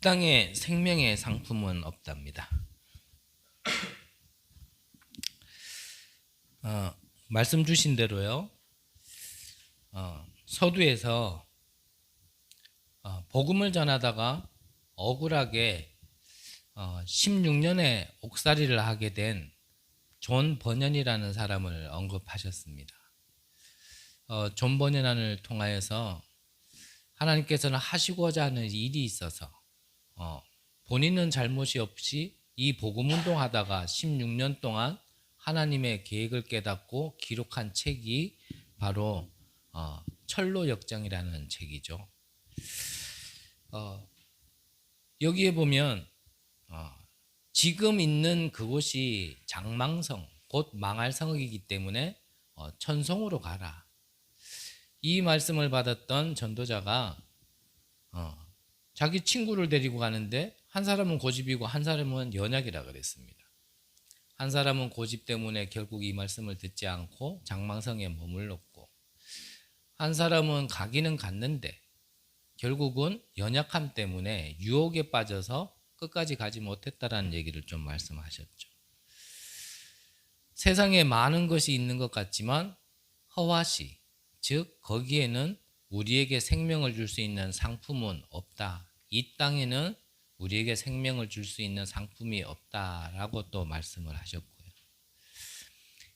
땅에 생명의 상품은 없답니다. 말씀 주신 대로요. 서두에서 복음을 전하다가 억울하게 16년의 옥살이를 하게 된 존 버년이라는 사람을 언급하셨습니다. 존 버년을 통하여서 하나님께서는 하시고자 하는 일이 있어서 본인은 잘못이 없이 이 복음 운동하다가 16년 동안 하나님의 계획을 깨닫고 기록한 책이 바로 철로 역정이라는 책이죠. 여기에 보면 지금 있는 그곳이 장망성, 곧 망할 성이기 때문에 천성으로 가라. 이 말씀을 받았던 전도자가 자기 친구를 데리고 가는데 한 사람은 고집이고 한 사람은 연약이라 그랬습니다. 한 사람은 고집 때문에 결국 이 말씀을 듣지 않고 장망성에 머물렀고, 한 사람은 가기는 갔는데 결국은 연약함 때문에 유혹에 빠져서 끝까지 가지 못했다라는 얘기를 좀 말씀하셨죠. 세상에 많은 것이 있는 것 같지만 허와시, 즉 거기에는 우리에게 생명을 줄 수 있는 상품은 없다. 이 땅에는 우리에게 생명을 줄 수 있는 상품이 없다라고 또 말씀을 하셨고요.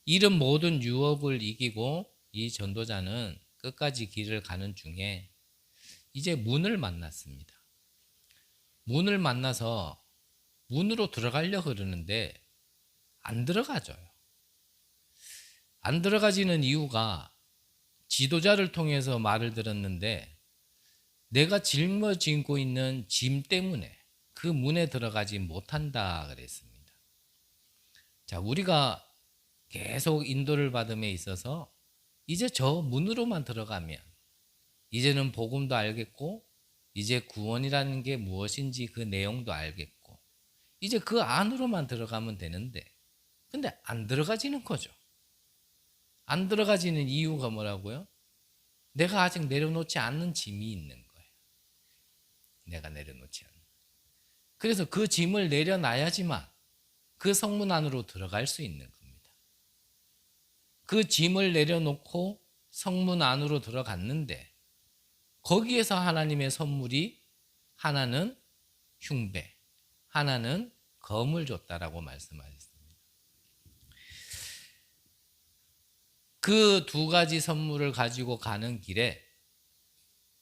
이런 모든 유혹을 이기고 이 전도자는 끝까지 길을 가는 중에 이제 문을 만났습니다. 문을 만나서 문으로 들어가려고 그러는데 안 들어가져요. 안 들어가지는 이유가 지도자를 통해서 말을 들었는데 내가 짊어지고 있는 짐 때문에 그 문에 들어가지 못한다 그랬습니다. 자, 우리가 계속 인도를 받음에 있어서 이제 저 문으로만 들어가면 이제는 복음도 알겠고 이제 구원이라는 게 무엇인지 그 내용도 알겠고 이제 그 안으로만 들어가면 되는데, 근데 안 들어가지는 거죠. 안 들어가지는 이유가 뭐라고요? 내가 아직 내려놓지 않는 짐이 있는 거예요. 내가 내려놓지 않는. 그래서 그 짐을 내려놔야지만 그 성문 안으로 들어갈 수 있는 겁니다. 그 짐을 내려놓고 성문 안으로 들어갔는데 거기에서 하나님의 선물이 하나는 흉배, 하나는 검을 줬다라고 말씀하셨습니다. 그 두 가지 선물을 가지고 가는 길에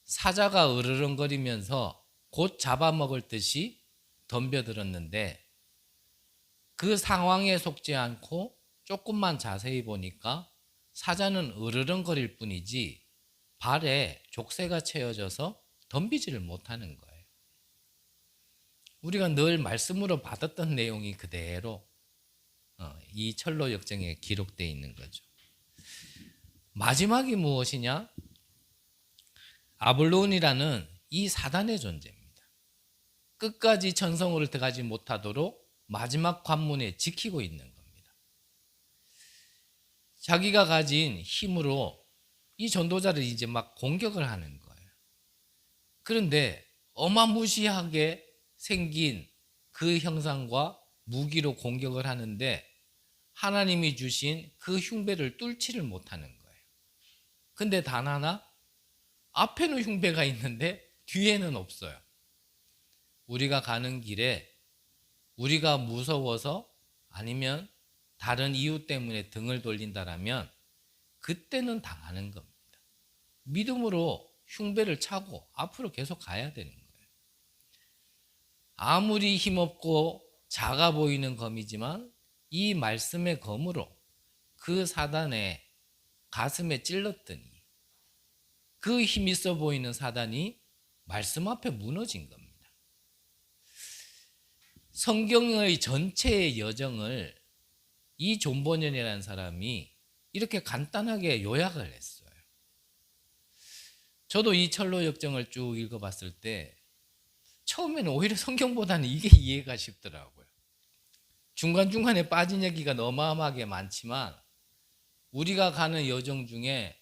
사자가 으르렁거리면서 곧 잡아먹을 듯이 덤벼들었는데 그 상황에 속지 않고 조금만 자세히 보니까 사자는 으르렁거릴 뿐이지 발에 족쇄가 채워져서 덤비지를 못하는 거예요. 우리가 늘 말씀으로 받았던 내용이 그대로 이 철로 역정에 기록되어 있는 거죠. 마지막이 무엇이냐? 아볼론이라는 이 사단의 존재입니다. 끝까지 천성으로 들어가지 못하도록 마지막 관문에 지키고 있는 겁니다. 자기가 가진 힘으로 이 전도자를 이제 막 공격을 하는 거예요. 그런데 어마무시하게 생긴 그 형상과 무기로 공격을 하는데 하나님이 주신 그 흉배를 뚫지를 못하는 거예요. 근데 단 하나, 앞에는 흉배가 있는데 뒤에는 없어요. 우리가 가는 길에 우리가 무서워서 아니면 다른 이유 때문에 등을 돌린다라면 그때는 당하는 겁니다. 믿음으로 흉배를 차고 앞으로 계속 가야 되는 거예요. 아무리 힘없고 작아 보이는 검이지만 이 말씀의 검으로 그 사단의 가슴에 찔렀더니 그 힘 있어 보이는 사단이 말씀 앞에 무너진 겁니다. 성경의 전체의 여정을 이 존 버년이라는 사람이 이렇게 간단하게 요약을 했어요. 저도 이 철로 역정을 쭉 읽어봤을 때 처음에는 오히려 성경보다는 이게 이해가 쉽더라고요. 중간중간에 빠진 얘기가 어마어마하게 많지만 우리가 가는 여정 중에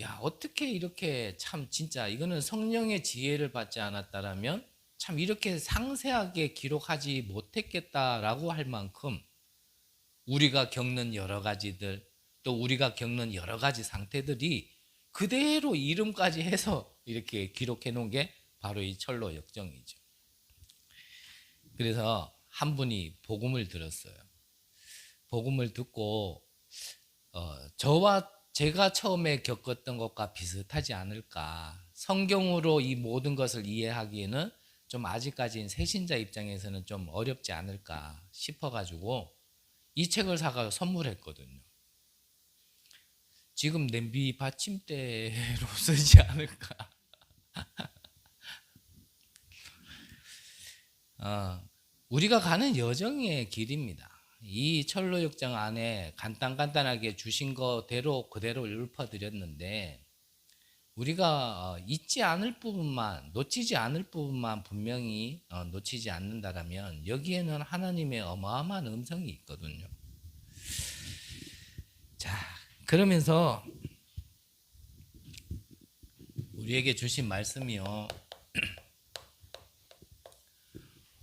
야, 어떻게 이렇게 참 진짜 이거는 성령의 지혜를 받지 않았다라면 참 이렇게 상세하게 기록하지 못했겠다라고 할 만큼 우리가 겪는 여러 가지들, 또 우리가 겪는 여러 가지 상태들이 그대로 이름까지 해서 이렇게 기록해 놓은 게 바로 이 철로 역정이죠. 그래서 한 분이 복음을 들었어요. 복음을 듣고 저와 제가 처음에 겪었던 것과 비슷하지 않을까. 성경으로 이 모든 것을 이해하기에는 좀 아직까지는 새신자 입장에서는 좀 어렵지 않을까 싶어가지고 이 책을 사가 선물했거든요. 지금 냄비 받침대로 쓰지 않을까. 우리가 가는 여정의 길입니다. 이 철로역정 안에 간단하게 주신 거대로 그대로 읊어드렸는데 우리가 잊지 않을 부분만, 놓치지 않을 부분만 분명히 놓치지 않는다라면 여기에는 하나님의 어마어마한 음성이 있거든요. 자, 그러면서 우리에게 주신 말씀이요.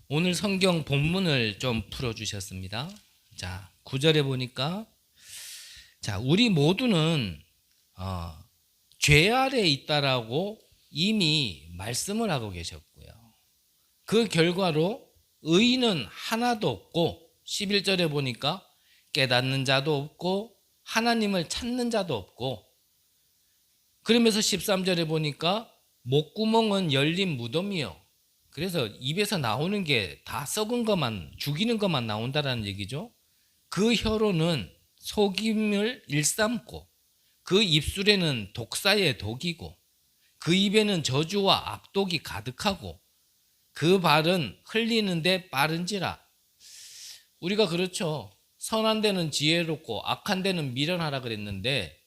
오늘 성경 본문을 좀 풀어주셨습니다. 자, 9절에 보니까 자, 우리 모두는 죄 아래에 있다라고 이미 말씀을 하고 계셨고요. 그 결과로 의인은 하나도 없고 11절에 보니까 깨닫는 자도 없고 하나님을 찾는 자도 없고 그러면서 13절에 보니까 목구멍은 열린 무덤이요. 그래서 입에서 나오는 게 다 썩은 것만 죽이는 것만 나온다라는 얘기죠. 그 혀로는 속임을 일삼고 그 입술에는 독사의 독이고 그 입에는 저주와 악독이 가득하고 그 발은 흘리는데 빠른지라. 우리가 그렇죠. 선한 데는 지혜롭고 악한 데는 미련하라 그랬는데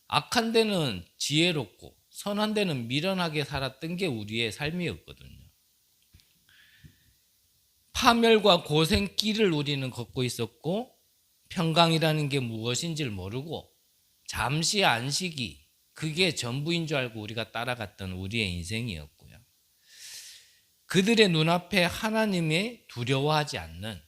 악한 데는 지혜롭고 선한 데는 미련하게 살았던 게 우리의 삶이었거든요. 파멸과 고생길을 우리는 걷고 있었고 평강이라는 게 무엇인지를 모르고 잠시 안식이 그게 전부인 줄 알고 우리가 따라갔던 우리의 인생이었고요. 그들의 눈앞에 하나님의 두려워하지 않는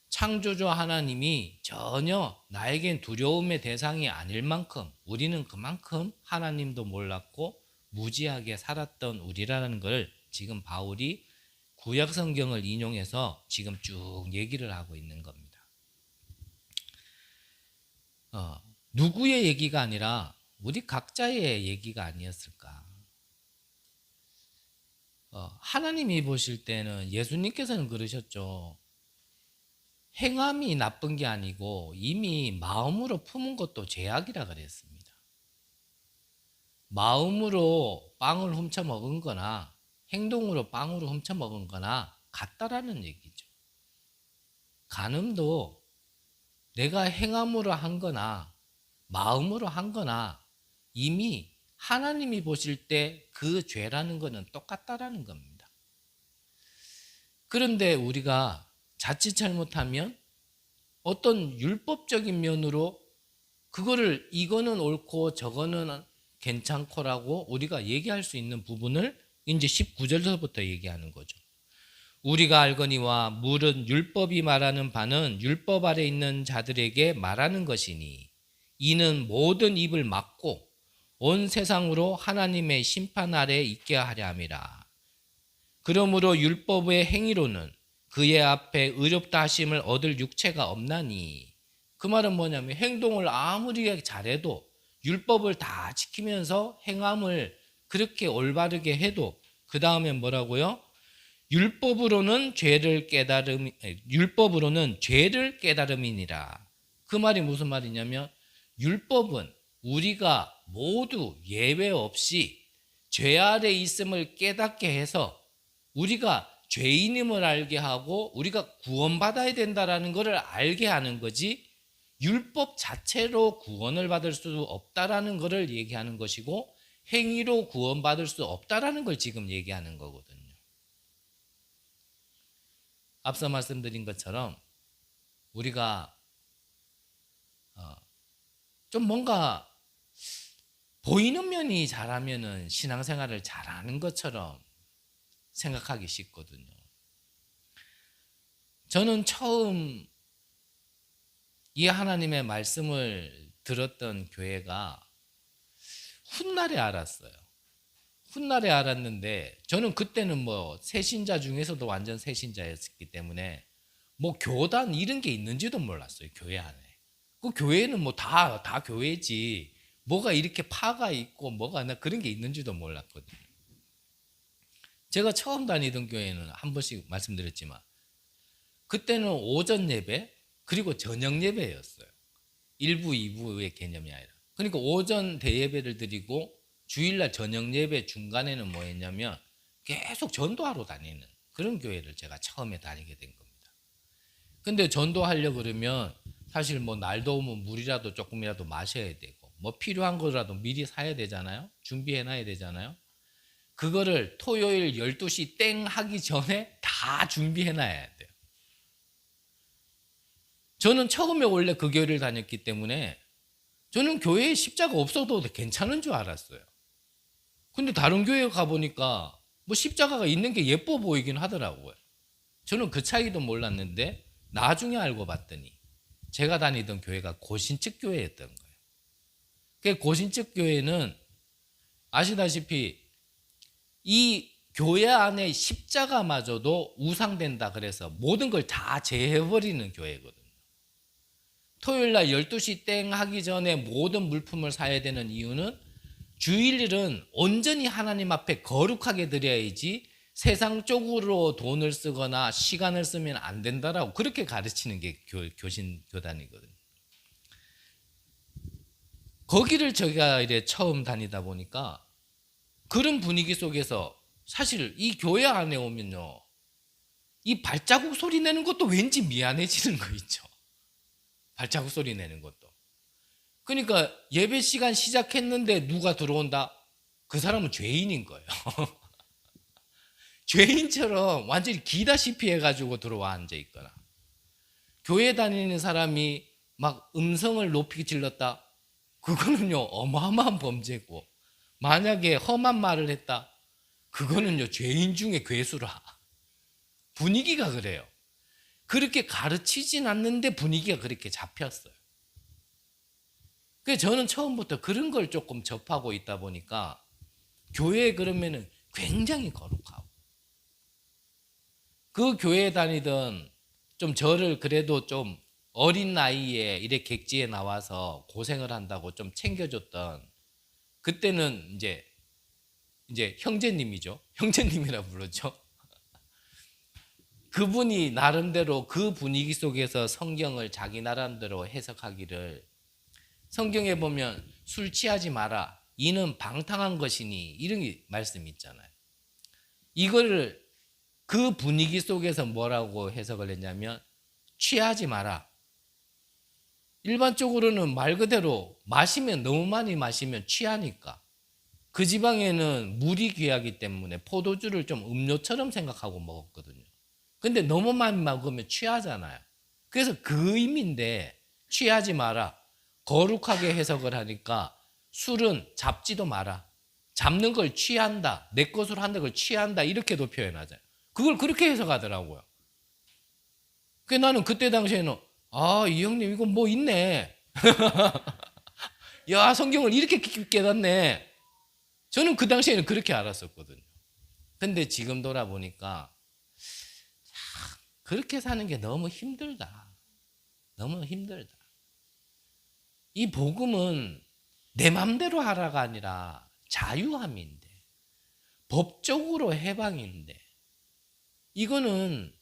창조주 하나님이 전혀 나에겐 두려움의 대상이 아닐 만큼 우리는 그만큼 하나님도 몰랐고 무지하게 살았던 우리라는 걸 지금 바울이 구약 성경을 인용해서 지금 쭉 얘기를 하고 있는 겁니다. 누구의 얘기가 아니라 우리 각자의 얘기가 아니었을까. 하나님이 보실 때는 예수님께서는 그러셨죠. 행함이 나쁜 게 아니고 이미 마음으로 품은 것도 죄악이라 그랬습니다. 마음으로 빵을 훔쳐 먹은 거나 행동으로 빵으로 훔쳐 먹은 거나 같다라는 얘기죠. 간음도 내가 행함으로 한 거나 마음으로 한 거나 이미 하나님이 보실 때 그 죄라는 거는 똑같다라는 겁니다. 그런데 우리가 자칫 잘못하면 어떤 율법적인 면으로 그거를 이거는 옳고 저거는 괜찮고라고 우리가 얘기할 수 있는 부분을 이제 19절서부터 얘기하는 거죠. 우리가 알거니와 물은 율법이 말하는 바는 율법 아래 있는 자들에게 말하는 것이니 이는 모든 입을 막고 온 세상으로 하나님의 심판 아래 있게 하려 함이라. 그러므로 율법의 행위로는 그의 앞에 의롭다 하심을 얻을 육체가 없나니. 그 말은 뭐냐면 행동을 아무리 잘해도 율법을 다 지키면서 행함을 그렇게 올바르게 해도 그 다음에 뭐라고요? 율법으로는 죄를 깨달음이니라. 그 말이 무슨 말이냐면 율법은 우리가 모두 예외 없이 죄 아래 있음을 깨닫게 해서 우리가 죄인임을 알게 하고 우리가 구원받아야 된다라는 것을 알게 하는 거지 율법 자체로 구원을 받을 수 없다라는 것을 얘기하는 것이고 행위로 구원받을 수 없다라는 걸 지금 얘기하는 거거든요. 앞서 말씀드린 것처럼 우리가 좀 뭔가 보이는 면이 잘하면은 신앙생활을 잘하는 것처럼 생각하기 쉽거든요. 저는 처음 이 하나님의 말씀을 들었던 교회가 훗날에 알았어요. 훗날에 알았는데 저는 그때는 뭐 새신자 중에서도 완전 새신자였기 때문에 뭐 교단 이런 게 있는지도 몰랐어요. 교회 안에. 그 교회는 뭐 다 교회지 뭐가 이렇게 파가 있고 뭐가 그런 게 있는지도 몰랐거든요. 제가 처음 다니던 교회는 한 번씩 말씀드렸지만 그때는 오전 예배 그리고 저녁 예배였어요. 1부, 2부의 개념이 아니라. 그러니까 오전 대예배를 드리고 주일날 저녁 예배 중간에는 뭐 했냐면 계속 전도하러 다니는 그런 교회를 제가 처음에 다니게 된 겁니다. 근데 전도하려고 그러면 사실 뭐 날 더우면 물이라도 조금이라도 마셔야 되고 뭐 필요한 거라도 미리 사야 되잖아요. 준비해 놔야 되잖아요. 그거를 토요일 12시 땡 하기 전에 다 준비해 놔야 돼요. 저는 처음에 원래 그 교회를 다녔기 때문에 저는 교회에 십자가 없어도 괜찮은 줄 알았어요. 근데 다른 교회 가보니까 뭐 십자가가 있는 게 예뻐 보이긴 하더라고요. 저는 그 차이도 몰랐는데 나중에 알고 봤더니 제가 다니던 교회가 고신측 교회였던 거예요. 그 고신측 교회는 아시다시피 이 교회 안에 십자가마저도 우상된다 그래서 모든 걸 다 제해버리는 교회거든요. 토요일날 12시 땡 하기 전에 모든 물품을 사야 되는 이유는 주일일은 온전히 하나님 앞에 거룩하게 드려야지 세상 쪽으로 돈을 쓰거나 시간을 쓰면 안 된다라고 그렇게 가르치는 게 교신 교단이거든요. 거기를 제가 이제 처음 다니다 보니까 그런 분위기 속에서 사실 이 교회 안에 오면요, 이 발자국 소리 내는 것도 왠지 미안해지는 거 있죠. 발자국 소리 내는 것도. 그러니까 예배 시간 시작했는데 누가 들어온다? 그 사람은 죄인인 거예요. 죄인처럼 완전히 기다시피 해가지고 들어와 앉아 있거나, 교회 다니는 사람이 막 음성을 높이 질렀다? 그거는요 어마어마한 범죄고, 만약에 험한 말을 했다? 그거는요 죄인 중에 괴수라. 분위기가 그래요. 그렇게 가르치진 않는데 분위기가 그렇게 잡혔어요. 그래서 저는 처음부터 그런 걸 조금 접하고 있다 보니까 교회에 그러면은 굉장히 거룩하고, 그 교회에 다니던 좀 저를 그래도 좀 어린 나이에 이래 객지에 나와서 고생을 한다고 좀 챙겨줬던, 그때는 이제 형제님이죠. 형제님이라 부르죠. 그분이 나름대로 그 분위기 속에서 성경을 자기 나름대로 해석하기를, 성경에 보면 술 취하지 마라, 이는 방탕한 것이니, 이런 말씀이 있잖아요. 이거를 그 분위기 속에서 뭐라고 해석을 했냐면 취하지 마라. 일반적으로는 말 그대로 마시면, 너무 많이 마시면 취하니까, 그 지방에는 물이 귀하기 때문에 포도주를 좀 음료처럼 생각하고 먹었거든요. 근데 너무 많이 먹으면 취하잖아요. 그래서 그 의미인데 취하지 마라, 거룩하게 해석을 하니까 술은 잡지도 마라, 잡는 걸 취한다, 내 것으로 한다는 걸 취한다, 이렇게도 표현하잖아요. 그걸 그렇게 해석하더라고요. 그래서 나는 그때 당시에는 이 형님 이거 뭐 있네. 야, 성경을 이렇게 깊게 깨닫네. 저는 그 당시에는 그렇게 알았었거든요. 근데 지금 돌아보니까 그렇게 사는 게 너무 힘들다. 너무 힘들다. 이 복음은 내 맘대로 하라가 아니라 자유함인데, 법적으로 해방인데, 이거는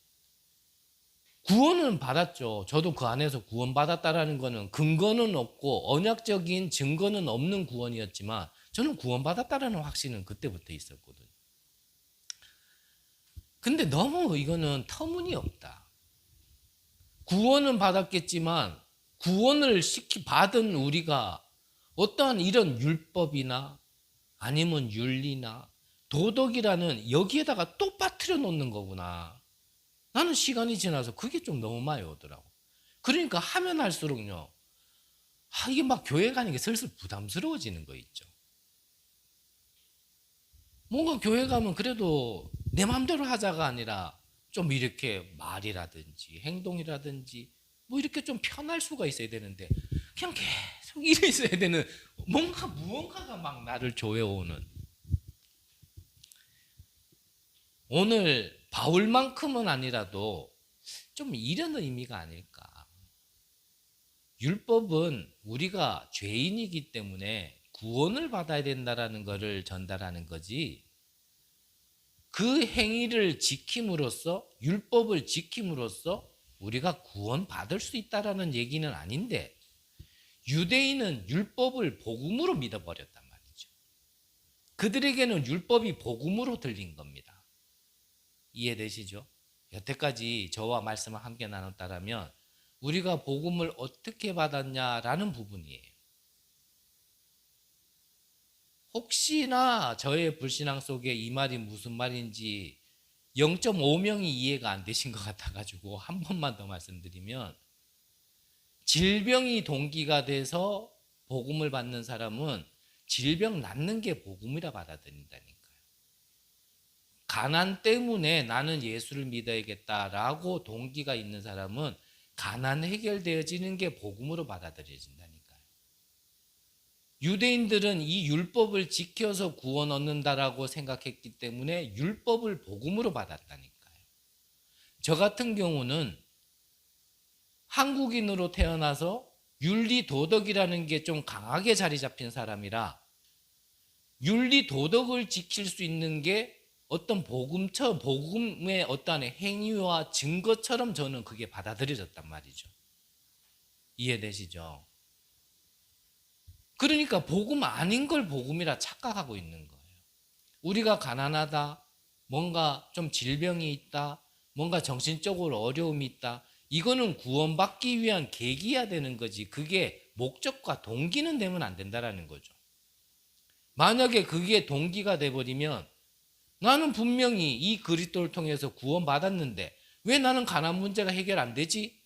구원은 받았죠. 저도 그 안에서 구원받았다라는 거는 근거는 없고 언약적인 증거는 없는 구원이었지만 저는 구원받았다라는 확신은 그때부터 있었거든요. 근데 너무 이거는 터무니없다. 구원은 받았겠지만 구원을 받은 우리가 어떠한 이런 율법이나 아니면 윤리나 도덕이라는 여기에다가 또 빠뜨려 놓는 거구나. 나는 시간이 지나서 그게 좀 너무 많이 오더라고. 그러니까 하면 할수록요, 이게 막 교회 가는 게 슬슬 부담스러워지는 거 있죠. 뭔가 교회 가면 그래도 내 마음대로 하자가 아니라 좀 이렇게 말이라든지 행동이라든지 뭐 이렇게 좀 편할 수가 있어야 되는데 그냥 계속 이래 있어야 되는 무언가가 막 나를 조여오는, 오늘 바울만큼은 아니라도 좀 이런 의미가 아닐까. 율법은 우리가 죄인이기 때문에 구원을 받아야 된다라는 것을 전달하는 거지, 그 행위를 지킴으로써, 율법을 지킴으로써 우리가 구원받을 수 있다라는 얘기는 아닌데, 유대인은 율법을 복음으로 믿어버렸단 말이죠. 그들에게는 율법이 복음으로 들린 겁니다. 이해되시죠? 여태까지 저와 말씀을 함께 나눴다라면 우리가 복음을 어떻게 받았냐라는 부분이에요. 혹시나 저의 불신앙 속에 이 말이 무슨 말인지 0.5명이 이해가 안 되신 것 같아가지고 한 번만 더 말씀드리면, 질병이 동기가 돼서 복음을 받는 사람은 질병 낫는 게 복음이라 받아들인다니까요. 가난 때문에 나는 예수를 믿어야겠다라고 동기가 있는 사람은 가난 해결되어지는 게 복음으로 받아들여진다니까요. 유대인들은 이 율법을 지켜서 구원 얻는다라고 생각했기 때문에 율법을 복음으로 받았다니까요. 저 같은 경우는 한국인으로 태어나서 윤리 도덕이라는 게 좀 강하게 자리 잡힌 사람이라 윤리 도덕을 지킬 수 있는 게 어떤 복음의 어떤 행위와 증거처럼 저는 그게 받아들여졌단 말이죠. 이해되시죠? 그러니까 복음 아닌 걸 복음이라 착각하고 있는 거예요. 우리가 가난하다, 뭔가 좀 질병이 있다, 뭔가 정신적으로 어려움이 있다, 이거는 구원받기 위한 계기야 되는 거지, 그게 목적과 동기는 되면 안 된다라는 거죠. 만약에 그게 동기가 돼버리면 나는 분명히 이 그리스도를 통해서 구원받았는데 왜 나는 가난 문제가 해결 안 되지?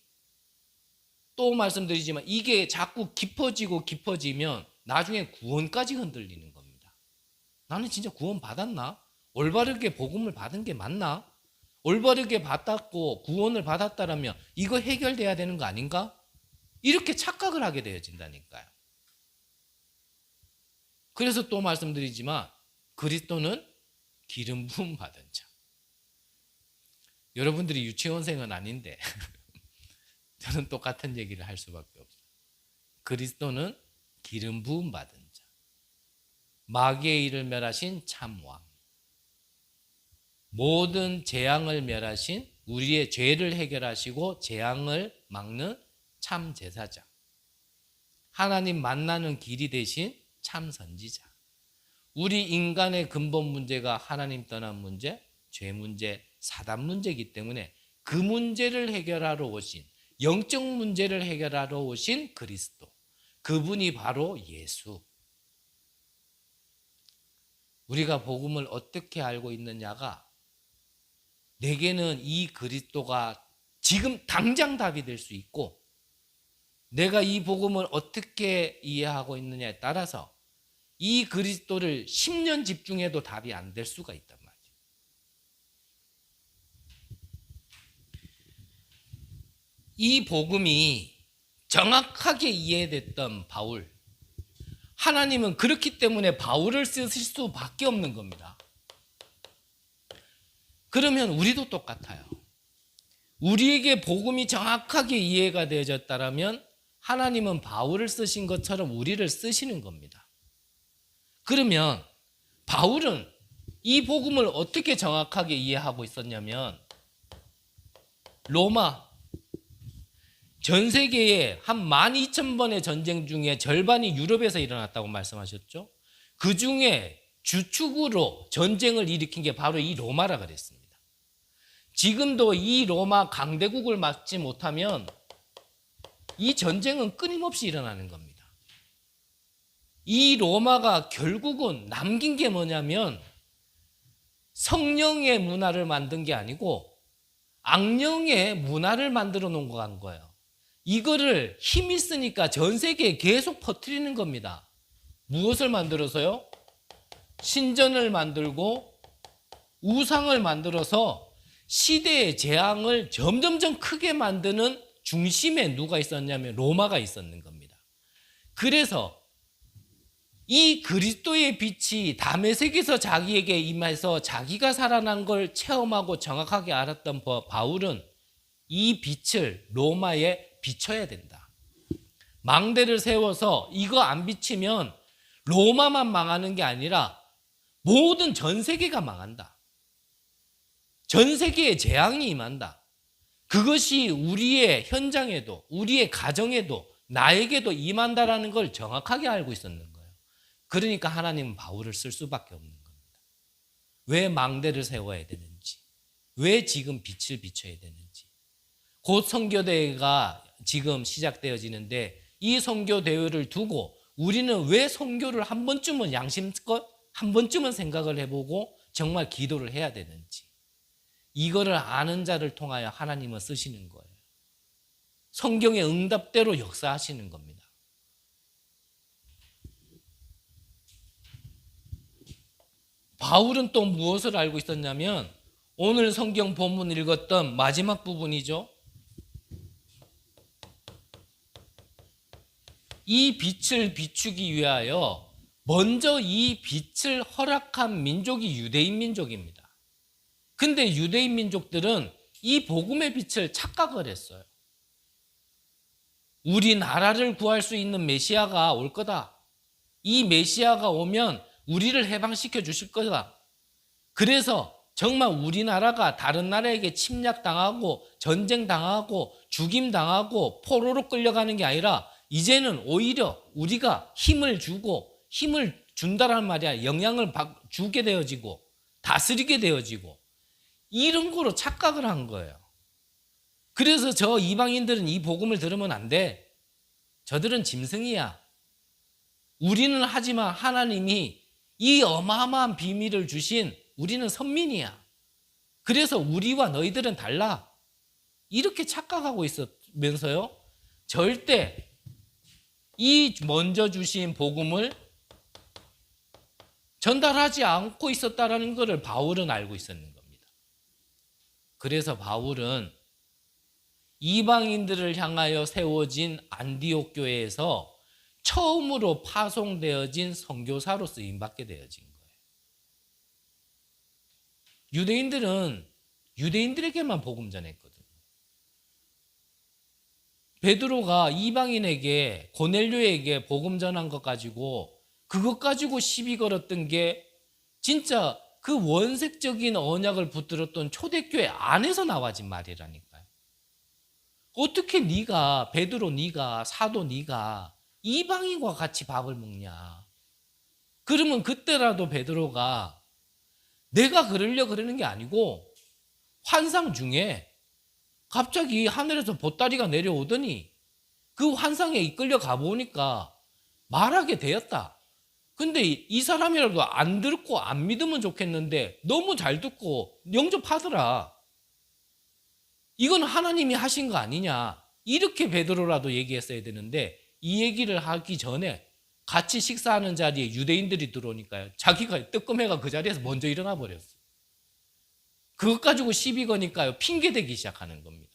또 말씀드리지만 이게 자꾸 깊어지면 나중에 구원까지 흔들리는 겁니다. 나는 진짜 구원받았나? 올바르게 복음을 받은 게 맞나? 올바르게 받았고 구원을 받았다라면 이거 해결돼야 되는 거 아닌가? 이렇게 착각을 하게 되어진다니까요. 그래서 또 말씀드리지만 그리스도는 기름 부음 받은 자. 여러분들이 유치원생은 아닌데 저는 똑같은 얘기를 할 수밖에 없어요. 그리스도는 기름 부음 받은 자, 마귀의 일을 멸하신 참왕, 모든 재앙을 멸하신, 우리의 죄를 해결하시고 재앙을 막는 참 제사장, 하나님 만나는 길이 되신 참 선지자. 우리 인간의 근본 문제가 하나님 떠난 문제, 죄 문제, 사단 문제이기 때문에 그 문제를 해결하러 오신, 영적 문제를 해결하러 오신 그리스도, 그분이 바로 예수. 우리가 복음을 어떻게 알고 있느냐가 내게는 이 그리스도가 지금 당장 답이 될 수 있고, 내가 이 복음을 어떻게 이해하고 있느냐에 따라서 이 그리스도를 10년 집중해도 답이 안 될 수가 있단 말이에요. 이 복음이 정확하게 이해됐던 바울, 하나님은 그렇기 때문에 바울을 쓰실 수밖에 없는 겁니다. 그러면 우리도 똑같아요. 우리에게 복음이 정확하게 이해가 되어졌다면 하나님은 바울을 쓰신 것처럼 우리를 쓰시는 겁니다. 그러면 바울은 이 복음을 어떻게 정확하게 이해하고 있었냐면, 로마, 전 세계에 한 12,000번의 전쟁 중에 절반이 유럽에서 일어났다고 말씀하셨죠. 그 중에 주축으로 전쟁을 일으킨 게 바로 이 로마라 그랬습니다. 지금도 이 로마 강대국을 막지 못하면 이 전쟁은 끊임없이 일어나는 겁니다. 이 로마가 결국은 남긴 게 뭐냐면 성령의 문화를 만든 게 아니고 악령의 문화를 만들어 놓은 거예요. 이거를 힘이 있으니까 전 세계에 계속 퍼뜨리는 겁니다. 무엇을 만들어서요? 신전을 만들고 우상을 만들어서 시대의 재앙을 점점점 크게 만드는 중심에 누가 있었냐면 로마가 있었는 겁니다. 그래서 이 그리스도의 빛이 다메섹에서 자기에게 임해서 자기가 살아난 걸 체험하고 정확하게 알았던 바울은 이 빛을 로마에 비춰야 된다. 망대를 세워서 이거 안 비치면 로마만 망하는 게 아니라 모든 전 세계가 망한다. 전 세계에 재앙이 임한다. 그것이 우리의 현장에도 우리의 가정에도 나에게도 임한다라는 걸 정확하게 알고 있었는 거예요. 그러니까 하나님은 바울을 쓸 수밖에 없는 겁니다. 왜 망대를 세워야 되는지, 왜 지금 빛을 비춰야 되는지. 곧 선교대회가 지금 시작되어지는데 이 선교대회를 두고 우리는 왜 선교를 한 번쯤은 양심껏 한 번쯤은 생각을 해보고 정말 기도를 해야 되는지, 이거를 아는 자를 통하여 하나님은 쓰시는 거예요. 성경의 응답대로 역사하시는 겁니다. 바울은 또 무엇을 알고 있었냐면 오늘 성경 본문 읽었던 마지막 부분이죠. 이 빛을 비추기 위하여 먼저 이 빛을 허락한 민족이 유대인 민족입니다. 근데 유대인 민족들은 이 복음의 빛을 착각을 했어요. 우리나라를 구할 수 있는 메시아가 올 거다. 이 메시아가 오면 우리를 해방시켜 주실 거다. 그래서 정말 우리나라가 다른 나라에게 침략당하고 전쟁당하고 죽임당하고 포로로 끌려가는 게 아니라 이제는 오히려 우리가 힘을 주고 힘을 준다란 말이야. 영향을 주게 되어지고 다스리게 되어지고 이런 거로 착각을 한 거예요. 그래서 저 이방인들은 이 복음을 들으면 안 돼. 저들은 짐승이야. 우리는 하지만 하나님이 이 어마어마한 비밀을 주신 우리는 선민이야. 그래서 우리와 너희들은 달라. 이렇게 착각하고 있으면서요. 절대 이 먼저 주신 복음을 전달하지 않고 있었다라는 것을 바울은 알고 있었는 겁니다. 그래서 바울은 이방인들을 향하여 세워진 안디옥 교회에서 처음으로 파송되어진 선교사로 쓰임받게 되어진 거예요. 유대인들은 유대인들에게만 복음 전했거든요. 베드로가 이방인에게 고넬료에게 복음 전한 것 가지고 그것 가지고 시비 걸었던 게 진짜 그 원색적인 언약을 붙들었던 초대교회 안에서 나와진 말이라니까요. 어떻게 네가 베드로 네가 사도 네가 이방인과 같이 밥을 먹냐. 그러면 그때라도 베드로가 내가 그러려 그러는 게 아니고 환상 중에 갑자기 하늘에서 보따리가 내려오더니 그 환상에 이끌려 가보니까 말하게 되었다. 근데 이 사람이라도 안 듣고 안 믿으면 좋겠는데 너무 잘 듣고 영접하더라. 이건 하나님이 하신 거 아니냐. 이렇게 베드로라도 얘기했어야 되는데 이 얘기를 하기 전에 같이 식사하는 자리에 유대인들이 들어오니까요. 자기가 뜨끔해가 그 자리에서 먼저 일어나 버렸어요. 그것 가지고 시비 거니까요. 핑계대기 시작하는 겁니다.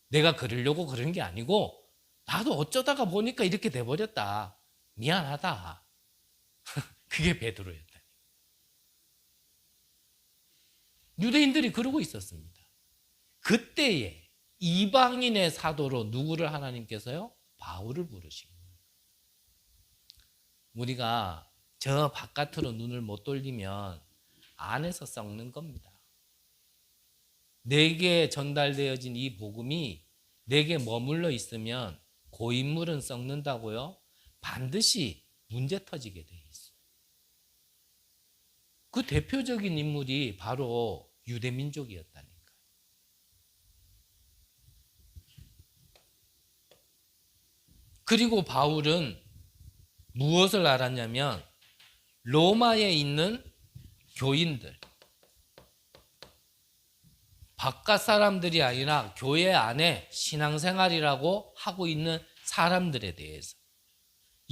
내가 그러려고 그런 게 아니고 나도 어쩌다가 보니까 이렇게 돼버렸다. 미안하다. 그게 베드로였다. 유대인들이 그러고 있었습니다. 그때에 이방인의 사도로 누구를 하나님께서요? 바울을 부르신 거예요. 우리가 저 바깥으로 눈을 못 돌리면 안에서 썩는 겁니다. 내게 전달되어진 이 복음이 내게 머물러 있으면 고인물은 썩는다고요? 반드시 문제 터지게 돼 있어요. 그 대표적인 인물이 바로 유대민족이었다니까요. 그리고 바울은 무엇을 알았냐면 로마에 있는 교인들, 바깥 사람들이 아니라 교회 안에 신앙생활이라고 하고 있는 사람들에 대해서.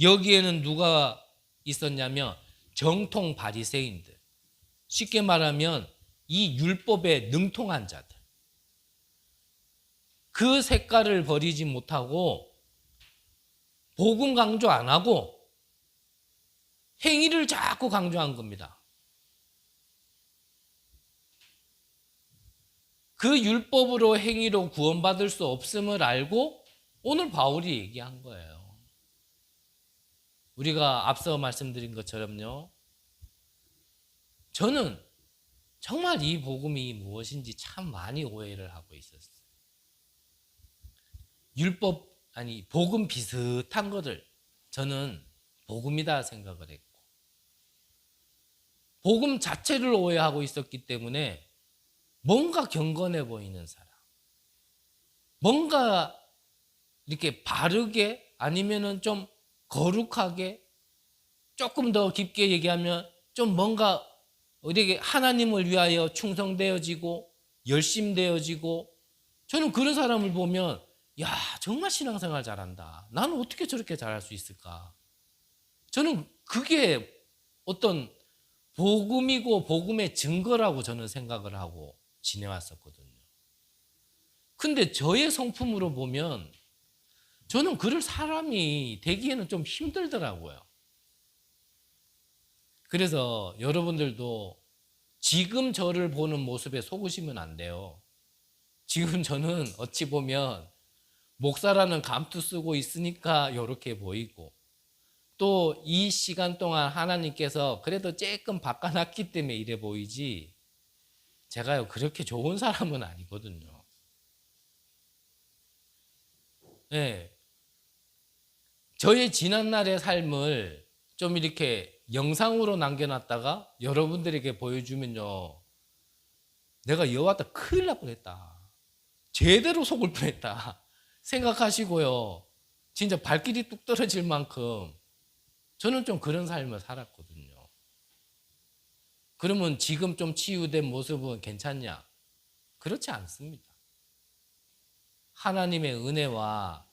여기에는 누가 있었냐면 정통 바리새인들. 쉽게 말하면 이 율법에 능통한 자들. 그 색깔을 버리지 못하고 복음 강조 안 하고 행위를 자꾸 강조한 겁니다. 그 율법으로 행위로 구원받을 수 없음을 알고 오늘 바울이 얘기한 거예요. 우리가 앞서 말씀드린 것처럼요. 저는 정말 이 복음이 무엇인지 참 많이 오해를 하고 있었어요. 복음 비슷한 것을 저는 복음이다 생각을 했고, 복음 자체를 오해하고 있었기 때문에 뭔가 경건해 보이는 사람, 뭔가 이렇게 바르게 아니면은 좀 거룩하게, 조금 더 깊게 얘기하면 좀 뭔가 우리에게 하나님을 위하여 충성되어지고 열심되어지고, 저는 그런 사람을 보면 야, 정말 신앙생활 잘한다. 나는 어떻게 저렇게 잘할 수 있을까? 저는 그게 어떤 복음이고 복음의 증거라고 저는 생각을 하고 지내왔었거든요. 근데 저의 성품으로 보면 저는 그럴 사람이 되기에는 좀 힘들더라고요. 그래서 여러분들도 지금 저를 보는 모습에 속으시면 안 돼요. 지금 저는 어찌 보면 목사라는 감투 쓰고 있으니까 이렇게 보이고, 또 이 시간 동안 하나님께서 그래도 조금 바꿔놨기 때문에 이래 보이지, 제가요 그렇게 좋은 사람은 아니거든요. 네. 저의 지난날의 삶을 좀 이렇게 영상으로 남겨놨다가 여러분들에게 보여주면요, 내가 여왔다 큰일 날 뻔했다, 제대로 속을 뻔했다 생각하시고요, 진짜 발길이 뚝 떨어질 만큼 저는 좀 그런 삶을 살았거든요. 그러면 지금 좀 치유된 모습은 괜찮냐? 그렇지 않습니다. 하나님의 은혜와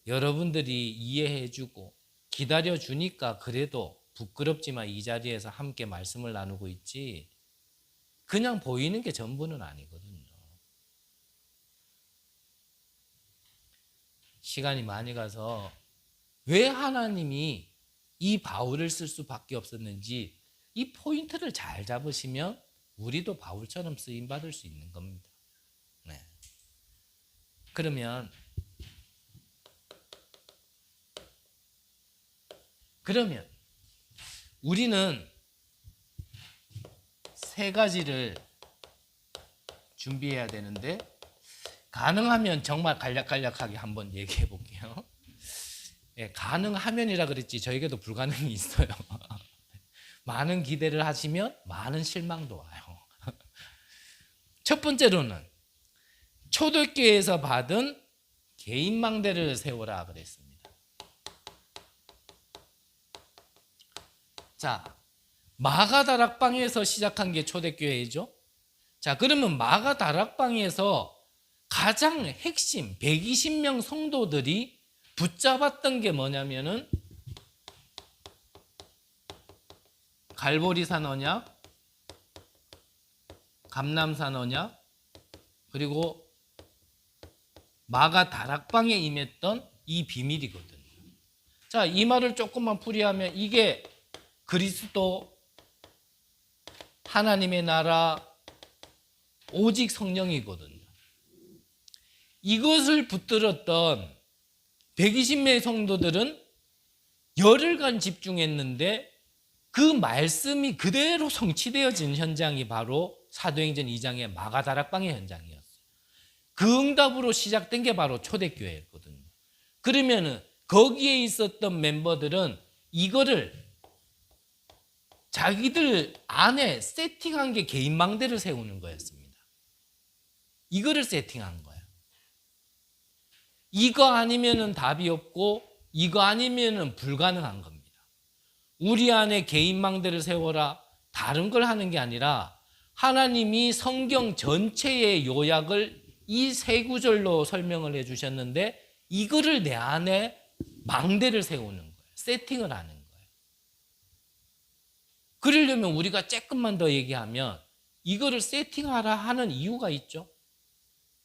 여러분들이 이해해주고 기다려주니까 그래도 부끄럽지만 이 자리에서 함께 말씀을 나누고 있지, 그냥 보이는 게 전부는 아니거든요. 시간이 많이 가서 왜 하나님이 이 바울을 쓸 수밖에 없었는지 이 포인트를 잘 잡으시면 우리도 바울처럼 쓰임받을 수 있는 겁니다. 네. 그러면 우리는 세 가지를 준비해야 되는데, 가능하면 정말 간략간략하게 한번 얘기해 볼게요. 예, 가능하면이라 그랬지 저에게도 불가능이 있어요. 많은 기대를 하시면 많은 실망도 와요. 첫 번째로는 초대교회에서 받은 개인 망대를 세우라 그랬습니다. 자, 마가다락방에서 시작한 게 초대교회죠. 자, 그러면 마가다락방에서 가장 핵심 120명 성도들이 붙잡았던 게 뭐냐면은 갈보리산 언약, 감람산 언약, 그리고 마가다락방에 임했던 이 비밀이거든요. 자, 이 말을 조금만 풀이하면 이게 그리스도, 하나님의 나라, 오직 성령이거든요. 이것을 붙들었던 120명의 성도들은 열흘간 집중했는데 그 말씀이 그대로 성취되어진 현장이 바로 사도행전 2장의 마가다락방의 현장이었어요. 그 응답으로 시작된 게 바로 초대교회였거든요. 그러면 거기에 있었던 멤버들은 이거를 자기들 안에 세팅한 게 개인 망대를 세우는 거였습니다. 이거를 세팅한 거예요. 이거 아니면은 답이 없고 이거 아니면은 불가능한 겁니다. 우리 안에 개인 망대를 세워라, 다른 걸 하는 게 아니라 하나님이 성경 전체의 요약을 이 세 구절로 설명을 해 주셨는데 이거를 내 안에 망대를 세우는 거예요. 세팅을 하는 거예요. 그러려면 우리가 조금만 더 얘기하면 이거를 세팅하라 하는 이유가 있죠.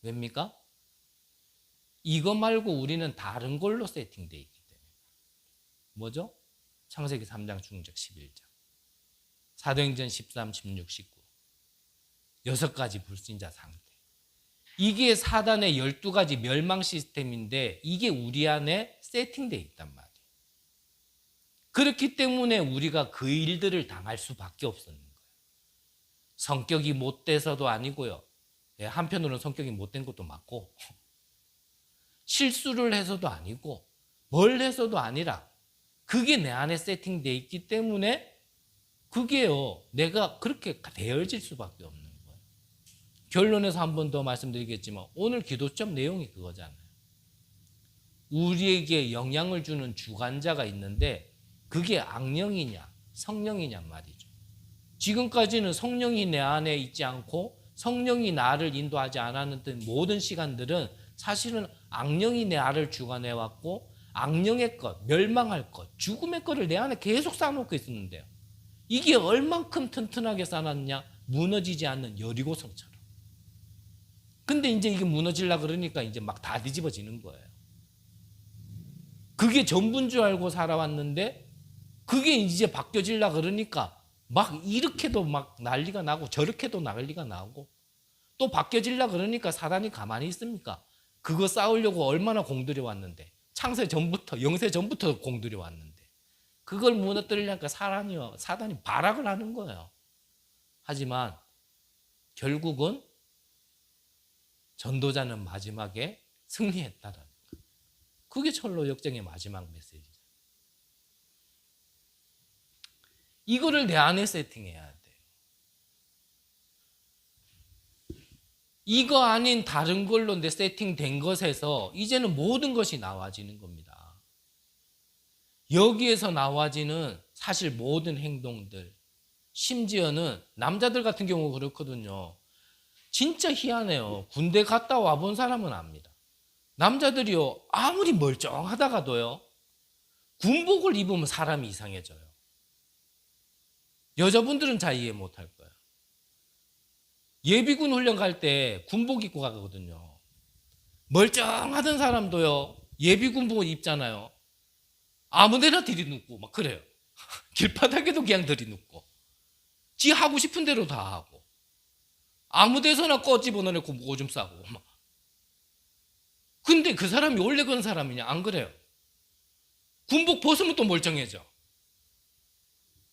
왜입니까? 이거 말고 우리는 다른 걸로 세팅되어 있기 때문에. 뭐죠? 창세기 3장 중적 11장, 사도행전 13, 16, 19 6가지 불신자 상태. 이게 사단의 12가지 멸망 시스템인데 이게 우리 안에 세팅되어 있단 말이에요. 그렇기 때문에 우리가 그 일들을 당할 수밖에 없었는 거예요. 성격이 못돼서도 아니고요. 한편으로는 성격이 못된 것도 맞고, 실수를 해서도 아니고, 뭘 해서도 아니라 그게 내 안에 세팅되어 있기 때문에 그게요, 내가 그렇게 되어질 수밖에 없는 거예요. 결론에서 한 번 더 말씀드리겠지만 오늘 기도점 내용이 그거잖아요. 우리에게 영향을 주는 주관자가 있는데 그게 악령이냐 성령이냐 말이죠. 지금까지는 성령이 내 안에 있지 않고 성령이 나를 인도하지 않았던 모든 시간들은 사실은 악령이 내 안을 주관해왔고 악령의 것, 멸망할 것, 죽음의 것을 내 안에 계속 쌓아놓고 있었는데요. 이게 얼만큼 튼튼하게 쌓아놨냐? 무너지지 않는 여리고성처럼. 근데 이제 이게 무너지려고 그러니까 이제 막 다 뒤집어지는 거예요. 그게 전부인 줄 알고 살아왔는데 그게 이제 바뀌어지려고 그러니까 막 이렇게도 막 난리가 나고 저렇게도 난리가 나고 또 바뀌어지려고 그러니까 사단이 가만히 있습니까? 그거 싸우려고 얼마나 공들여 왔는데 창세 전부터 영세 전부터 공들여 왔는데 그걸 무너뜨리려니까 사단이 발악을 하는 거예요. 하지만 결국은 전도자는 마지막에 승리했다는 거예요. 그게 철로 역정의 마지막 메시지죠. 이거를 내 안에 세팅해야 돼요. 이거 아닌 다른 걸로 내 세팅된 것에서 이제는 모든 것이 나와지는 겁니다. 여기에서 나와지는 사실 모든 행동들, 심지어는 남자들 같은 경우 그렇거든요. 진짜 희한해요. 군대 갔다 와본 사람은 압니다. 남자들이요, 아무리 멀쩡하다가도요, 군복을 입으면 사람이 이상해져요. 여자분들은 잘 이해 못할 거예요. 예비군 훈련 갈 때 군복 입고 가거든요. 멀쩡하던 사람도요, 예비군복 입잖아요. 아무데나 들이눕고 막 그래요. 길바닥에도 그냥 들이눕고 지 하고 싶은 대로 다 하고 아무 데서나 꺼 집어넣고 오줌 싸고 막. 근데 그 사람이 원래 그런 사람이냐? 안 그래요. 군복 벗으면 또 멀쩡해져.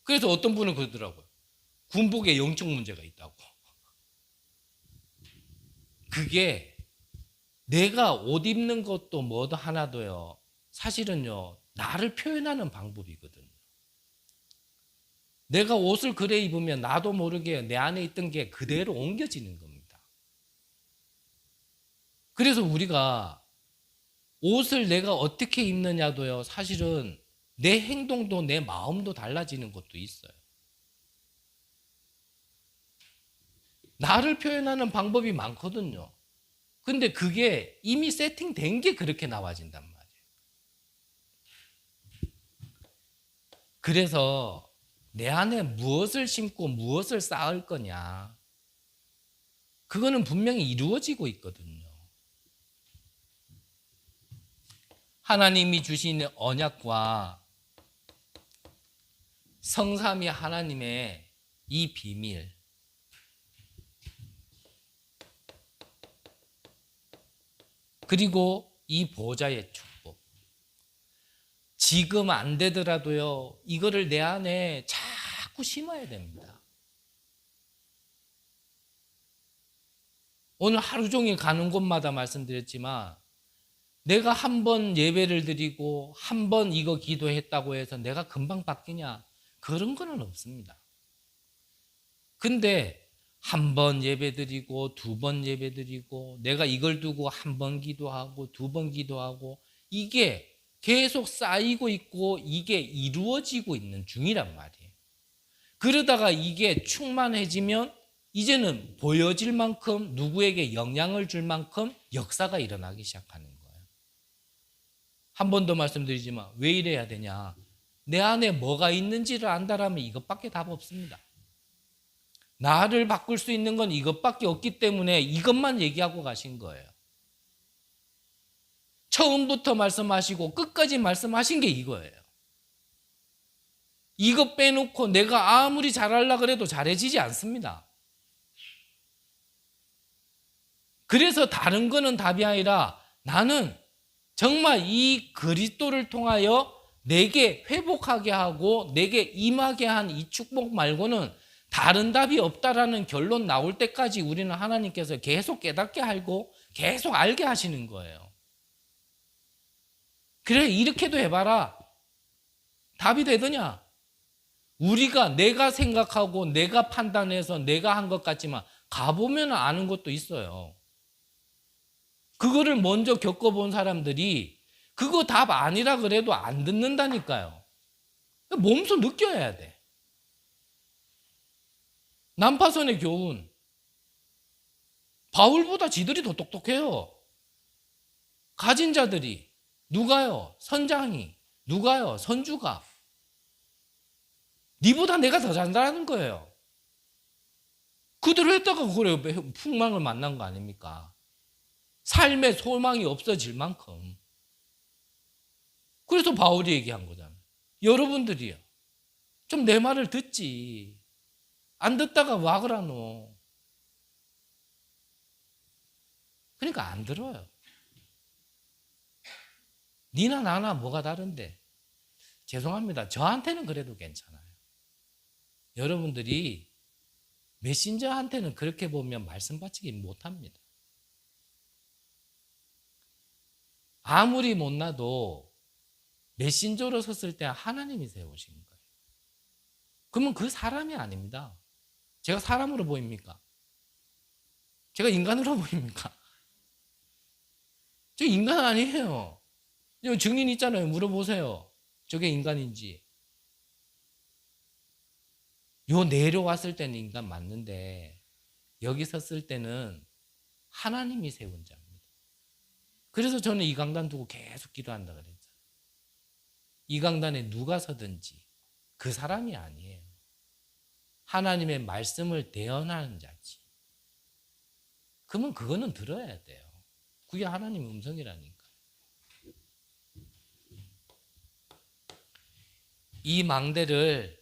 그래서 어떤 분은 그러더라고요. 군복에 영적 문제가 있다고. 그게 내가 옷 입는 것도 뭐도 하나도요. 사실은요. 나를 표현하는 방법이거든요. 내가 옷을 그래 입으면 나도 모르게 내 안에 있던 게 그대로 옮겨지는 겁니다. 그래서 우리가 옷을 내가 어떻게 입느냐도요. 사실은 내 행동도 내 마음도 달라지는 것도 있어요. 나를 표현하는 방법이 많거든요. 근데 그게 이미 세팅된 게 그렇게 나와진단 말이에요. 그래서 내 안에 무엇을 심고 무엇을 쌓을 거냐, 그거는 분명히 이루어지고 있거든요. 하나님이 주신 언약과 성삼위 하나님의 이 비밀, 그리고 이 보좌의 축복, 지금 안 되더라도요, 이거를 내 안에 자꾸 심어야 됩니다. 오늘 하루 종일 가는 곳마다 말씀드렸지만 내가 한 번 예배를 드리고 한 번 이거 기도했다고 해서 내가 금방 바뀌냐? 그런 거는 없습니다. 근데 한 번 예배 드리고 두 번 예배 드리고 내가 이걸 두고 한 번 기도하고 두 번 기도하고 이게 계속 쌓이고 있고 이게 이루어지고 있는 중이란 말이에요. 그러다가 이게 충만해지면 이제는 보여질 만큼 누구에게 영향을 줄 만큼 역사가 일어나기 시작하는 거예요. 한 번 더 말씀드리지만 왜 이래야 되냐? 내 안에 뭐가 있는지를 안다라면 이것밖에 답 없습니다. 나를 바꿀 수 있는 건 이것밖에 없기 때문에 이것만 얘기하고 가신 거예요. 처음부터 말씀하시고 끝까지 말씀하신 게 이거예요. 이거 빼놓고 내가 아무리 잘하려고 그래도 잘해지지 않습니다. 그래서 다른 거는 답이 아니라 나는 정말 이 그리스도를 통하여 내게 회복하게 하고 내게 임하게 한 이 축복 말고는 다른 답이 없다라는 결론 나올 때까지 우리는 하나님께서 계속 깨닫게 하고 계속 알게 하시는 거예요. 그래, 이렇게도 해봐라. 답이 되더냐? 우리가 내가 생각하고 내가 판단해서 내가 한 것 같지만 가보면 아는 것도 있어요. 그거를 먼저 겪어본 사람들이 그거 답 아니라 그래도 안 듣는다니까요. 몸소 느껴야 돼. 난파선의 교훈. 바울보다 지들이 더 똑똑해요. 가진 자들이. 누가요? 선장이. 누가요? 선주가. 니보다 내가 더 잘한다는 거예요. 그대로 했다가 그래 풍망을 만난 거 아닙니까? 삶의 소망이 없어질 만큼. 그래서 바울이 얘기한 거잖아요. 여러분들이요. 좀 내 말을 듣지. 안 듣다가 와 그러노. 그러니까 안 들어요. 니나 나나 뭐가 다른데. 죄송합니다. 저한테는 그래도 괜찮아요. 여러분들이 메신저한테는 그렇게 보면 말씀 바치기 못합니다. 아무리 못나도 메신저로 섰을 때 하나님이 세우신 거예요. 그러면 그 사람이 아닙니다. 제가 사람으로 보입니까? 제가 인간으로 보입니까? 저 인간 아니에요. 증인 있잖아요. 물어보세요. 저게 인간인지. 요 내려왔을 때는 인간 맞는데 여기 섰을 때는 하나님이 세운 자입니다. 그래서 저는 이 강단 두고 계속 기도한다 그랬잖아요. 이 강단에 누가 서든지 그 사람이 아니에요. 하나님의 말씀을 대언하는 자지. 그러면 그거는 들어야 돼요. 그게 하나님의 음성이라니까. 이 망대를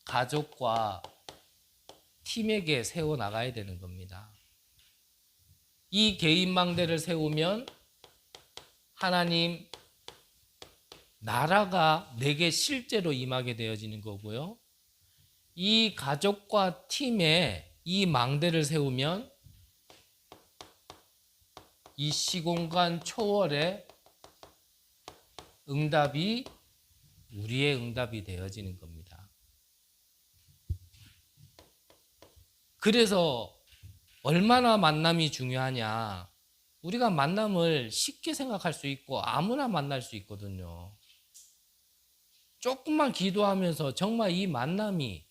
가족과 팀에게 세워나가야 되는 겁니다. 이 개인 망대를 세우면 하나님 나라가 내게 실제로 임하게 되어지는 거고요. 이 가족과 팀에 이 망대를 세우면 이 시공간 초월의 응답이 우리의 응답이 되어지는 겁니다. 그래서 얼마나 만남이 중요하냐. 우리가 만남을 쉽게 생각할 수 있고 아무나 만날 수 있거든요. 조금만 기도하면서 정말 이 만남이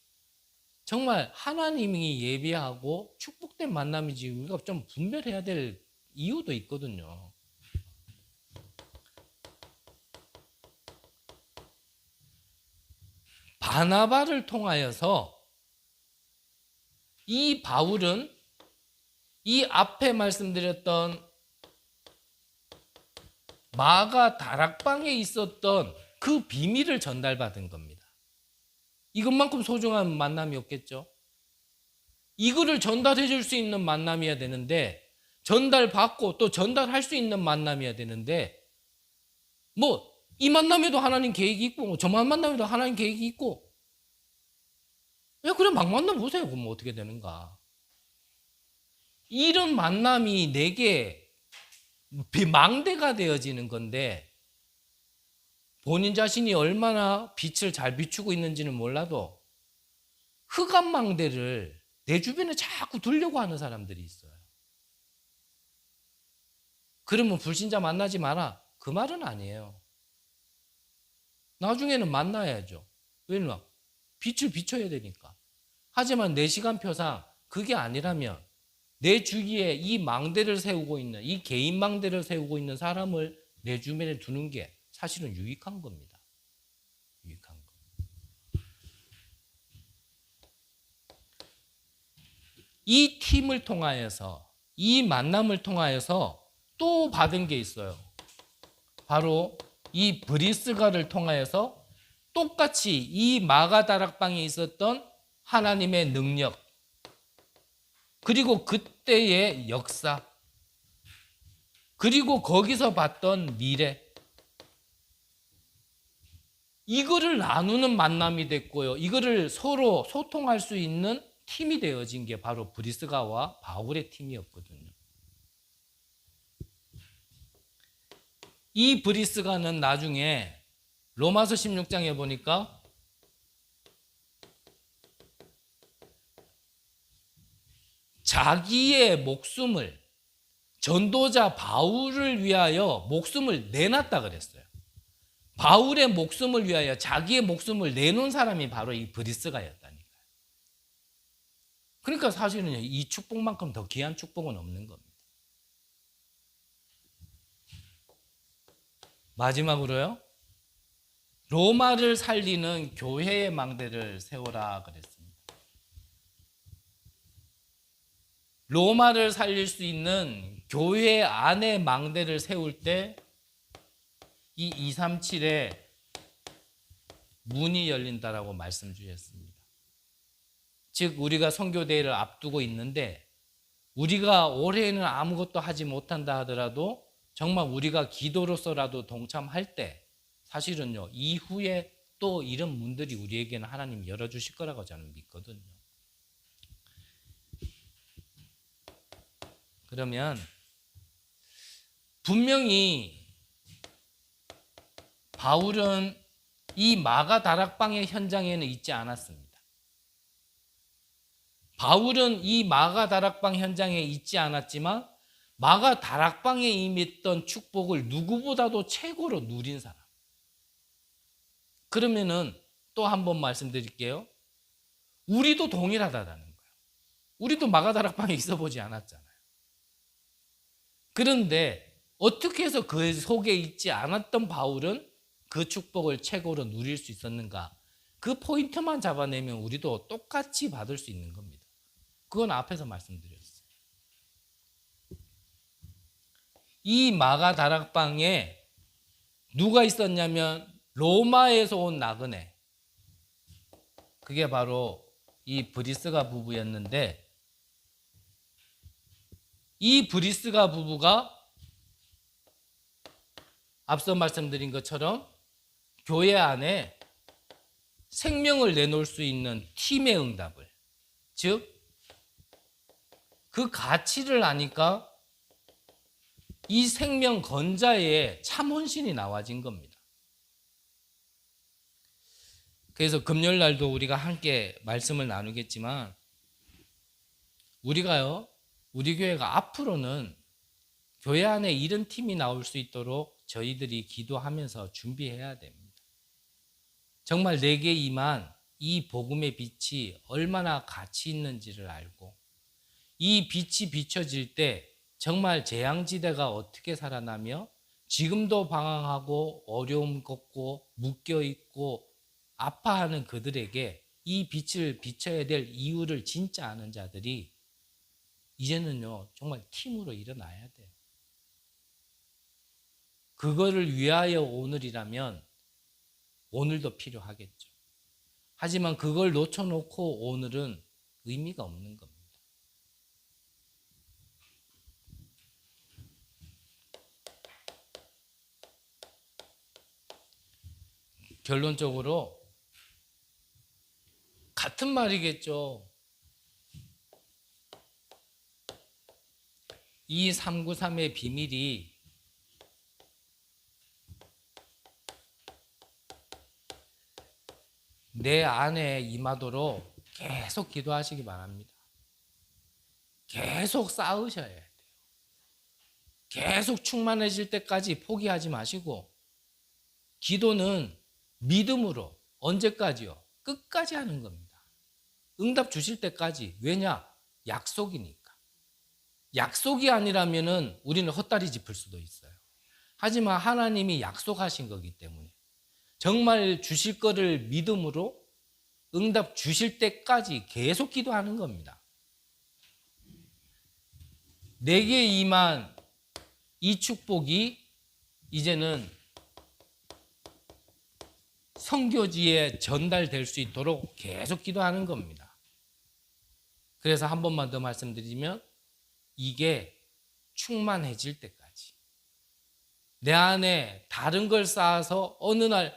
정말 하나님이 예비하고 축복된 만남인지 우리가 좀 분별해야 될 이유도 있거든요. 바나바를 통하여서 이 바울은 이 앞에 말씀드렸던 마가 다락방에 있었던 그 비밀을 전달받은 겁니다. 이것만큼 소중한 만남이 없겠죠? 이거를 전달해 줄 수 있는 만남이어야 되는데 전달받고 또 전달할 수 있는 만남이어야 되는데 뭐 이 만남에도 하나님 계획이 있고 저만 만남에도 하나님 계획이 있고 그래 막 만나보세요. 그럼 어떻게 되는가. 이런 만남이 내게 망대가 되어지는 건데 본인 자신이 얼마나 빛을 잘 비추고 있는지는 몰라도 흑암 망대를 내 주변에 자꾸 두려고 하는 사람들이 있어요. 그러면 불신자 만나지 마라. 그 말은 아니에요. 나중에는 만나야죠. 왜냐면 빛을 비춰야 되니까. 하지만 내 시간표상 그게 아니라면 내 주위에 이 망대를 세우고 있는 이 개인 망대를 세우고 있는 사람을 내 주변에 두는 게 사실은 유익한 겁니다. 유익한 거. 이 팀을 통하여서, 이 만남을 통하여서 또 받은 게 있어요. 바로 이 브리스가를 통하여서 똑같이 이 마가 다락방에 있었던 하나님의 능력, 그리고 그때의 역사, 그리고 거기서 봤던 미래, 이거를 나누는 만남이 됐고요. 이거를 서로 소통할 수 있는 팀이 되어진 게 바로 브리스가와 바울의 팀이었거든요. 이 브리스가는 나중에 로마서 16장에 보니까 자기의 목숨을, 전도자 바울을 위하여 목숨을 내놨다 그랬어요. 바울의 목숨을 위하여 자기의 목숨을 내놓은 사람이 바로 이 브리스가였다니까요. 그러니까 사실은 이 축복만큼 더 귀한 축복은 없는 겁니다. 마지막으로요, 로마를 살리는 교회의 망대를 세워라 그랬습니다. 로마를 살릴 수 있는 교회 안의 망대를 세울 때 이 237에 문이 열린다라고 말씀 주셨습니다. 즉 우리가 선교대회를 앞두고 있는데 우리가 올해는 아무것도 하지 못한다 하더라도 정말 우리가 기도로서라도 동참할 때 사실은요, 이후에 또 이런 문들이 우리에게는 하나님이 열어주실 거라고 저는 믿거든요. 그러면 분명히 바울은 이 마가 다락방의 현장에는 있지 않았습니다. 바울은 이 마가 다락방 현장에 있지 않았지만 마가 다락방에 임했던 축복을 누구보다도 최고로 누린 사람. 그러면은 또 한 번 말씀드릴게요. 우리도 동일하다는 거예요. 우리도 마가 다락방에 있어 보지 않았잖아요. 그런데 어떻게 해서 그 속에 있지 않았던 바울은 그 축복을 최고로 누릴 수 있었는가? 그 포인트만 잡아내면 우리도 똑같이 받을 수 있는 겁니다. 그건 앞에서 말씀드렸어요. 이 마가 다락방에 누가 있었냐면 로마에서 온 나그네, 그게 바로 이 브리스가 부부였는데, 이 브리스가 부부가 앞서 말씀드린 것처럼 교회 안에 생명을 내놓을 수 있는 팀의 응답을, 즉 그 가치를 아니까 이 생명 건자에 참 헌신이 나와진 겁니다. 그래서 금요일 날도 우리가 함께 말씀을 나누겠지만 우리가요, 우리 교회가 앞으로는 교회 안에 이런 팀이 나올 수 있도록 저희들이 기도하면서 준비해야 됩니다. 정말 내게 임한 이 복음의 빛이 얼마나 가치 있는지를 알고 이 빛이 비춰질 때 정말 재앙지대가 어떻게 살아나며 지금도 방황하고 어려움 겪고 묶여있고 아파하는 그들에게 이 빛을 비춰야 될 이유를 진짜 아는 자들이 이제는요, 정말 팀으로 일어나야 돼요. 그거를 위하여 오늘이라면 오늘도 필요하겠죠. 하지만 그걸 놓쳐놓고 오늘은 의미가 없는 겁니다. 결론적으로 같은 말이겠죠. 이 393의 비밀이 내 안에 임하도록 계속 기도하시기 바랍니다. 계속 쌓으셔야 돼요. 계속 충만해질 때까지 포기하지 마시고, 기도는 믿음으로 언제까지요? 끝까지 하는 겁니다. 응답 주실 때까지. 왜냐? 약속이니까. 약속이 아니라면은 우리는 헛다리 짚을 수도 있어요. 하지만 하나님이 약속하신 거기 때문에 정말 주실 거를 믿음으로 응답 주실 때까지 계속 기도하는 겁니다. 내게 임한 이 축복이 이제는 선교지에 전달될 수 있도록 계속 기도하는 겁니다. 그래서 한 번만 더 말씀드리면 이게 충만해질 때까지 내 안에 다른 걸 쌓아서 어느 날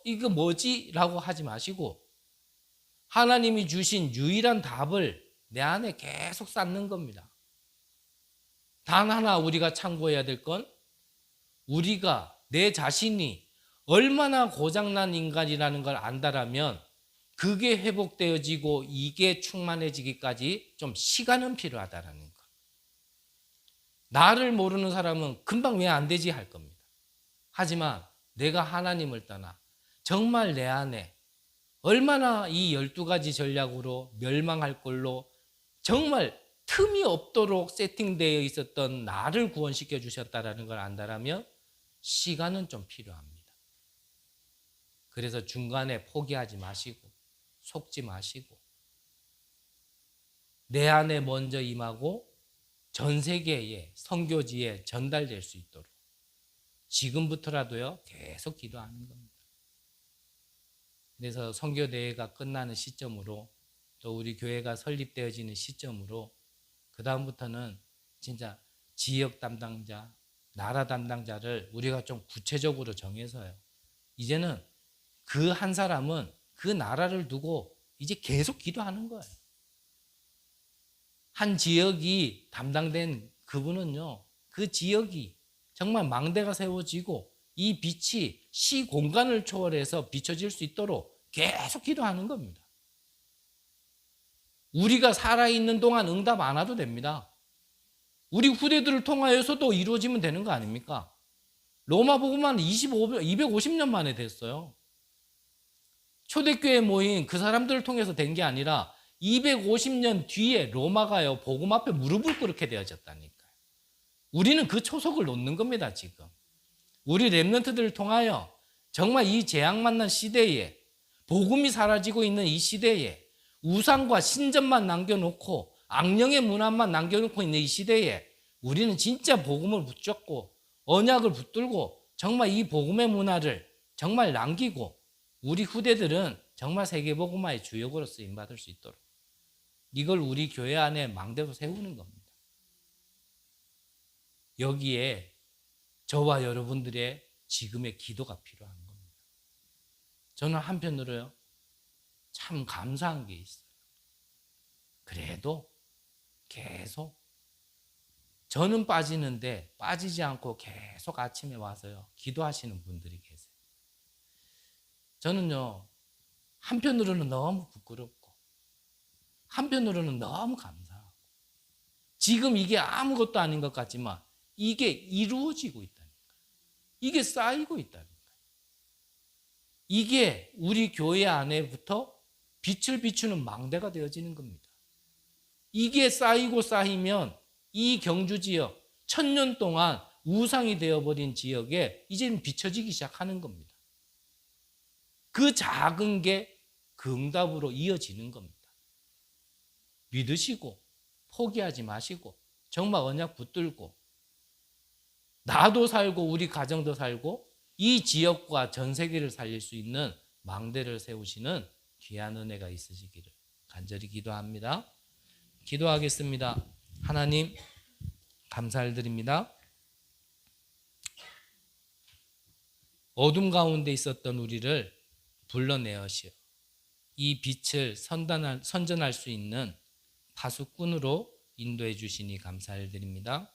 이거 뭐지? 라고 하지 마시고 하나님이 주신 유일한 답을 내 안에 계속 쌓는 겁니다. 단 하나 우리가 참고해야 될 건 우리가 내 자신이 얼마나 고장난 인간이라는 걸 안다라면 그게 회복되어지고 이게 충만해지기까지 좀 시간은 필요하다라는 것. 나를 모르는 사람은 금방 왜 안 되지 할 겁니다. 하지만 내가 하나님을 떠나 정말 내 안에 얼마나 이 12가지 전략으로 멸망할 걸로 정말 틈이 없도록 세팅되어 있었던 나를 구원시켜 주셨다라는 걸 안다라면 시간은 좀 필요합니다. 그래서 중간에 포기하지 마시고 속지 마시고 내 안에 먼저 임하고 전 세계에 선교지에 전달될 수 있도록 지금부터라도요 계속 기도하는 겁니다. 그래서 선교대회가 끝나는 시점으로 또 우리 교회가 설립되어지는 시점으로 그 다음부터는 진짜 지역 담당자, 나라 담당자를 우리가 좀 구체적으로 정해서요. 이제는 그 한 사람은 그 나라를 두고 이제 계속 기도하는 거예요. 한 지역이 담당된 그분은요, 그 지역이 정말 망대가 세워지고 이 빛이 시 공간을 초월해서 비춰질 수 있도록 계속 기도하는 겁니다. 우리가 살아있는 동안 응답 안 와도 됩니다. 우리 후대들을 통하여서도 이루어지면 되는 거 아닙니까? 로마 복음만 250년 만에 됐어요. 초대교회 모인 그 사람들을 통해서 된 게 아니라 250년 뒤에 로마가요 복음 앞에 무릎을 꿇게 되어졌다니까요. 우리는 그 초석을 놓는 겁니다. 지금 우리 렘넌트들을 통하여 정말 이 재앙 만난 시대에 복음이 사라지고 있는 이 시대에 우상과 신전만 남겨놓고 악령의 문화만 남겨놓고 있는 이 시대에 우리는 진짜 복음을 붙잡고 언약을 붙들고 정말 이 복음의 문화를 정말 남기고 우리 후대들은 정말 세계복음화의 주역으로 쓰임받을 수 있도록 이걸 우리 교회 안에 망대로 세우는 겁니다. 여기에 저와 여러분들의 지금의 기도가 필요한 겁니다. 저는 한편으로요 참 감사한 게 있어요. 그래도 계속 저는 빠지는데 빠지지 않고 계속 아침에 와서요 기도하시는 분들이 계세요. 저는요 한편으로는 너무 부끄럽고 한편으로는 너무 감사하고 지금 이게 아무것도 아닌 것 같지만 이게 이루어지고 있다니까요. 이게 쌓이고 있다니까요. 이게 우리 교회 안에부터 빛을 비추는 망대가 되어지는 겁니다. 이게 쌓이고 쌓이면 이 경주 지역 1000년 동안 우상이 되어버린 지역에 이제는 비춰지기 시작하는 겁니다. 그 작은 게 그 응답으로 이어지는 겁니다. 믿으시고 포기하지 마시고 정말 언약 붙들고 나도 살고 우리 가정도 살고 이 지역과 전 세계를 살릴 수 있는 망대를 세우시는 귀한 은혜가 있으시기를 간절히 기도합니다. 기도하겠습니다. 하나님 감사를 드립니다. 어둠 가운데 있었던 우리를 불러내어시어 이 빛을 선전할 수 있는 파수꾼으로 인도해 주시니 감사를 드립니다.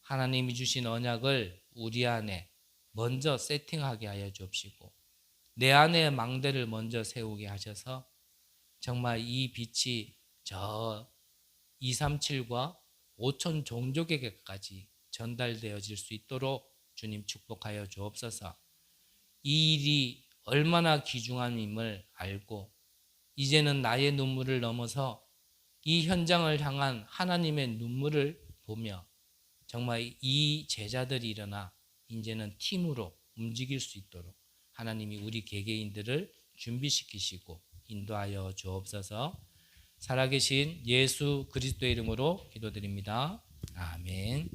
하나님이 주신 언약을 우리 안에 먼저 세팅하게 하여 주옵시고 내 안에 망대를 먼저 세우게 하셔서 정말 이 빛이 저 237과 5천 종족에게까지 전달되어질 수 있도록 주님 축복하여 주옵소서. 이 일이 얼마나 귀중함임을 알고 이제는 나의 눈물을 넘어서 이 현장을 향한 하나님의 눈물을 보며 정말 이 제자들이 일어나 이제는 팀으로 움직일 수 있도록 하나님이 우리 개개인들을 준비시키시고 인도하여 주옵소서. 살아계신 예수 그리스도의 이름으로 기도드립니다. 아멘.